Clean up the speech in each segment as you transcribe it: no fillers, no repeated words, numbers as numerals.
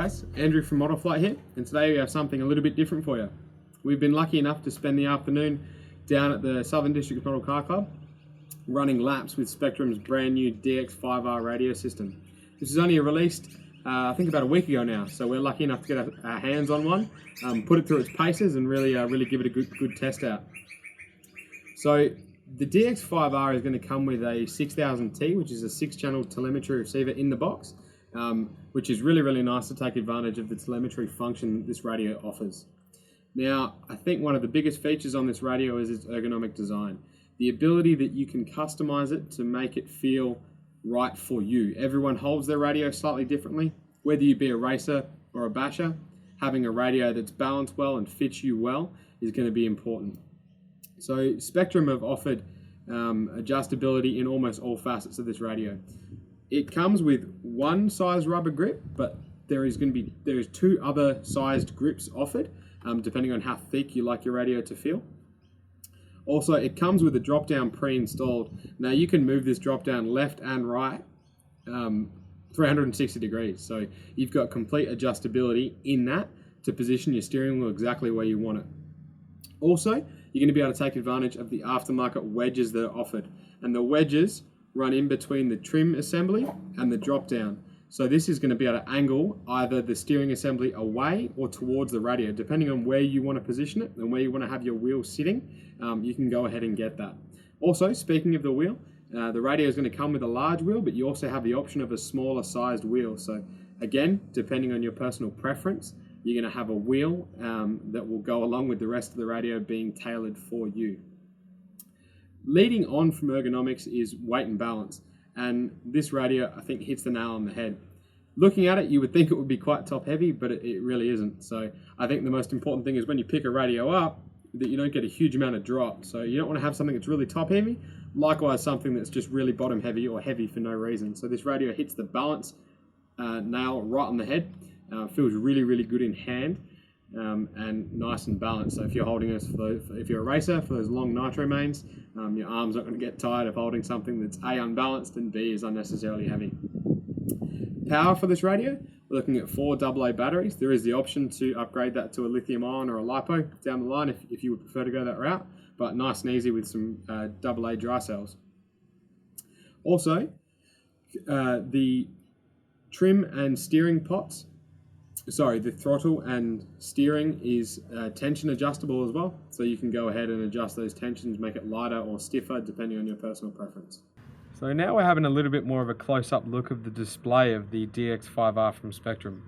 guys, Andrew from Model Flight here, and today we have something a little bit different for you. We've been lucky enough to spend the afternoon down at the Southern District Model Car Club running laps with Spectrum's brand new DX5R radio system. This is only released I think about a week ago now, so we're lucky enough to get our hands on one, put it through its paces and really give it a good test out. So the DX5R is going to come with a 6000T, which is a 6-channel telemetry receiver in the box, which is really nice to take advantage of the telemetry function this radio offers. Now, I think one of the biggest features on this radio is its ergonomic design. The ability that you can customize it to make it feel right for you. Everyone holds their radio slightly differently. Whether you be a racer or a basher, having a radio that's balanced well and fits you well is going to be important. So Spectrum have offered adjustability in almost all facets of this radio. It comes with one size rubber grip, but there is 2 other sized grips offered, depending on how thick you like your radio to feel. Also, it comes with a drop-down pre-installed. Now you can move this drop-down left and right 360 degrees. So you've got complete adjustability in that to position your steering wheel exactly where you want it. Also, you're going to be able to take advantage of the aftermarket wedges that are offered. And the wedges run in between the trim assembly and the drop-down. So this is going to be able to angle either the steering assembly away or towards the radio, depending on where you want to position it and where you want to have your wheel sitting. You can go ahead and get that. Also, speaking of the wheel, the radio is going to come with a large wheel, but you also have the option of a smaller sized wheel. So again, depending on your personal preference, you're going to have a wheel that will go along with the rest of the radio being tailored for you. Leading on from ergonomics is weight and balance. And this radio, I think, hits the nail on the head. Looking at it, you would think it would be quite top heavy, but it really isn't. So I think the most important thing is when you pick a radio up, that you don't get a huge amount of drop. So you don't want to have something that's really top heavy, likewise something that's just really bottom heavy or heavy for no reason. So this radio hits the balance nail right on the head. Feels really good in hand and nice and balanced. So if you're holding this, if you're a racer, for those long nitro mains, your arms aren't going to get tired of holding something that's A, unbalanced, and B, is unnecessarily heavy. Power for this radio, we're looking at 4 AA batteries. There is the option to upgrade that to a lithium ion or a LiPo down the line if you would prefer to go that route, but nice and easy with some AA dry cells. Also, the trim and steering pots, the throttle and steering is tension adjustable as well. So you can go ahead and adjust those tensions, make it lighter or stiffer depending on your personal preference. So now we're having a little bit more of a close-up look of the display of the DX5R from Spectrum.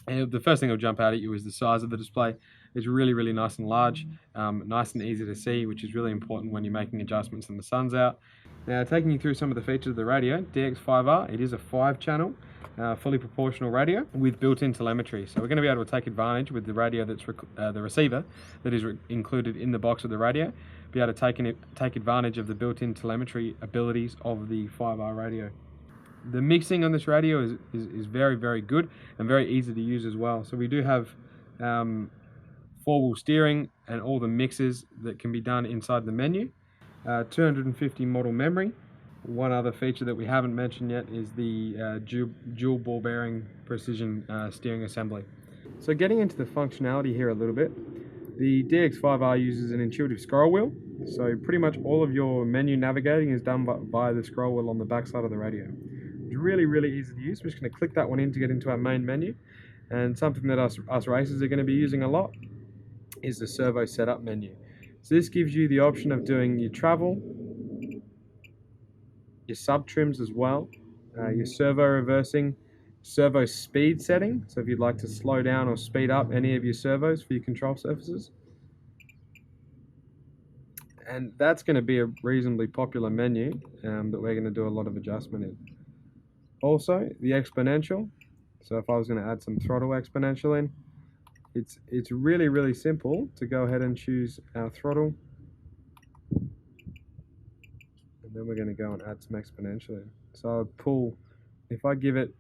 And the first thing that'll jump out at you is the size of the display. It's really nice and large, nice and easy to see, which is really important when you're making adjustments and the sun's out. Now, taking you through some of the features of the radio, DX5R, it is a 5-channel, fully proportional radio with built-in telemetry. So we're going to be able to take advantage with the radio that's the receiver that is included in the box of the radio, be able to take advantage of the built-in telemetry abilities of the 5R radio. The mixing on this radio is very good and very easy to use as well. So we do have 4-wheel steering and all the mixes that can be done inside the menu. 250 model memory. One other feature that we haven't mentioned yet is the dual ball bearing precision steering assembly. So getting into the functionality here a little bit, the DX5R uses an intuitive scroll wheel. So pretty much all of your menu navigating is done by the scroll wheel on the back side of the radio. It's really easy to use. We're just going to click that one in to get into our main menu. And something that us racers are going to be using a lot is the servo setup menu. So this gives you the option of doing your travel, your sub trims as well, your servo reversing, servo speed setting, so if you'd like to slow down or speed up any of your servos for your control surfaces. And that's going to be a reasonably popular menu that we're going to do a lot of adjustment in. Also, the exponential, so if I was going to add some throttle exponential in, it's really simple to go ahead and choose our throttle, and then we're going to go and add some exponential in. So I'll pull, if I give it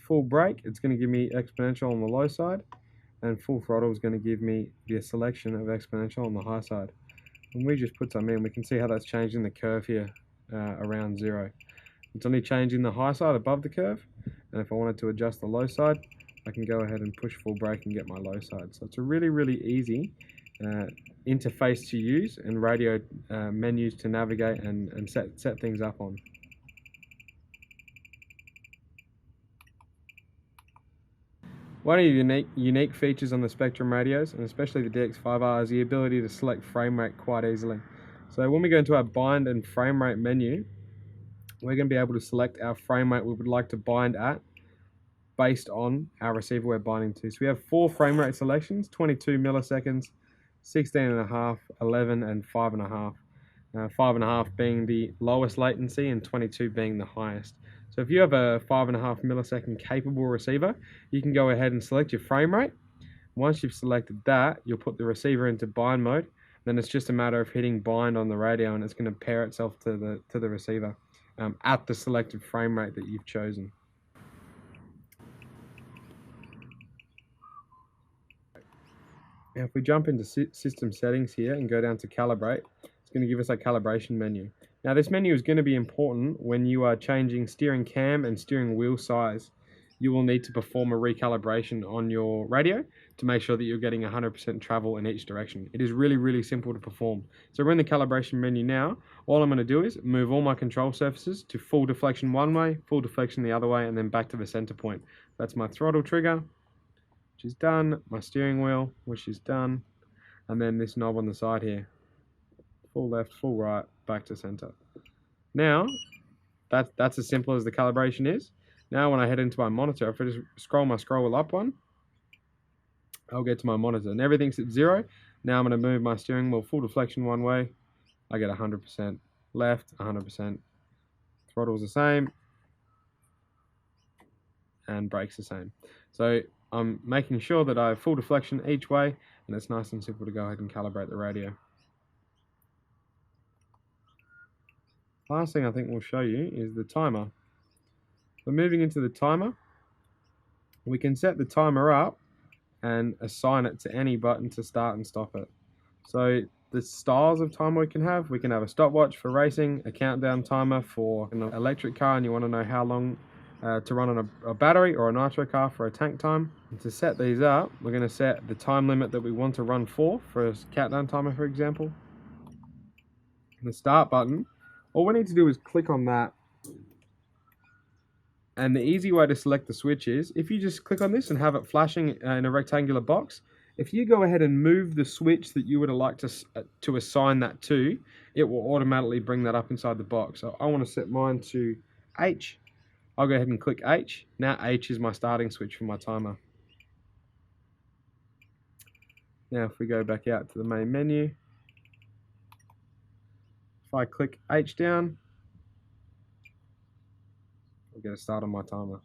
full brake, it's going to give me exponential on the low side, and full throttle is going to give me the selection of exponential on the high side. When we just put some in, we can see how that's changing the curve here around 0. It's only changing the high side above the curve, and if I wanted to adjust the low side, I can go ahead and push full brake and get my low side. So it's a really, really easy interface to use and radio menus to navigate and set things up on. One of the unique features on the Spektrum radios, and especially the DX5R, is the ability to select frame rate quite easily. So when we go into our bind and frame rate menu, we're going to be able to select our frame rate we would like to bind at based on our receiver we're binding to. So we have 4 frame rate selections: 22 milliseconds, 16.5, 11, and 5.5. 5.5 being the lowest latency and 22 being the highest. So if you have a 5.5 millisecond capable receiver, you can go ahead and select your frame rate. Once you've selected that, you'll put the receiver into bind mode. Then it's just a matter of hitting bind on the radio, and it's going to pair itself to the receiver at the selected frame rate that you've chosen. Now if we jump into system settings here and go down to calibrate, it's going to give us a calibration menu. Now this menu is going to be important when you are changing steering cam and steering wheel size. You will need to perform a recalibration on your radio to make sure that you're getting 100% travel in each direction. It is really, really simple to perform. So we're in the calibration menu now. All I'm going to do is move all my control surfaces to full deflection one way, full deflection the other way, and then back to the center point. That's my throttle trigger, which is done, my steering wheel, which is done, and then this knob on the side here. Full left, full right, back to center. Now, that's as simple as the calibration is. Now when I head into my monitor, if I just scroll my scroll wheel up one, I'll get to my monitor and everything's at 0. Now I'm going to move my steering wheel full deflection one way. I get 100%. Left, 100%. Throttle's the same. And brake's the same. So I'm making sure that I have full deflection each way, and it's nice and simple to go ahead and calibrate the radio. Last thing I think we'll show you is the timer. So moving into the timer, we can set the timer up and assign it to any button to start and stop it. So the styles of timer we can have a stopwatch for racing, a countdown timer for an electric car and you want to know how long to run on a battery, or a nitro car for a tank time. And to set these up, we're going to set the time limit that we want to run for a countdown timer, for example. And the start button, all we need to do is click on that. And the easy way to select the switch is, if you just click on this and have it flashing in a rectangular box, if you go ahead and move the switch that you would like to assign that to, it will automatically bring that up inside the box. So I want to set mine to H. I'll go ahead and click H. Now H is my starting switch for my timer. Now if we go back out to the main menu, if I click H down, I'll get a start on my timer.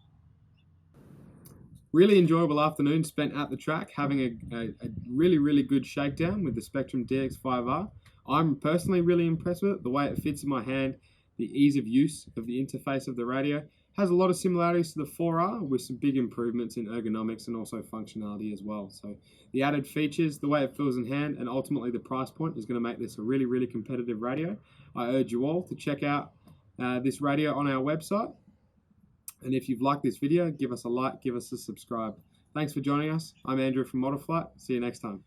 Really enjoyable afternoon spent at the track, having a really, really good shakedown with the Spektrum DX5R. I'm personally really impressed with it, the way it fits in my hand, the ease of use of the interface of the radio. Has a lot of similarities to the 4R with some big improvements in ergonomics and also functionality as well. So the added features, the way it feels in hand, and ultimately the price point is going to make this a really, really competitive radio. I urge you all to check out this radio on our website. And if you've liked this video, give us a like, give us a subscribe. Thanks for joining us. I'm Andrew from Model Flight. See you next time.